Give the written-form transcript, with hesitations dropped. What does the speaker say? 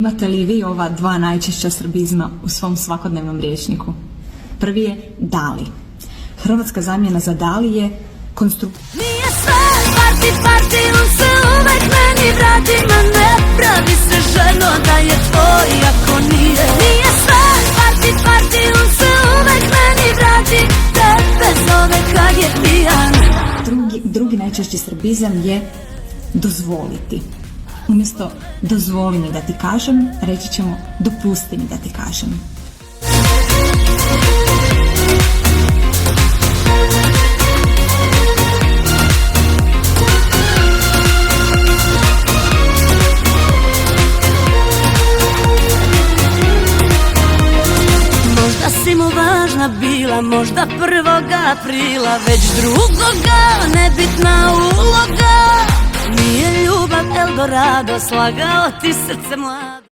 Imate li vi ova dva najčešća srbizma u svom svakodnevnom rječniku? Prvi je dali. Hrvatska zamjena za dali je Nije sve parti, on se uvek meni vrati, ma ne pravi se ženo da je tvoj ako nije. Nije sve parti, on se uvek meni vrati, tebe zove kad je pijan. Drugi najčešći srbizam je dozvoliti. Umjesto dozvoli mi da ti kažem, reći ćemo dopusti mi da ti kažem. Možda si mu važna bila, možda 1. aprila, već 2. nebitna uloga. Nije ljubav Eldorado, slagao ti srce mlado.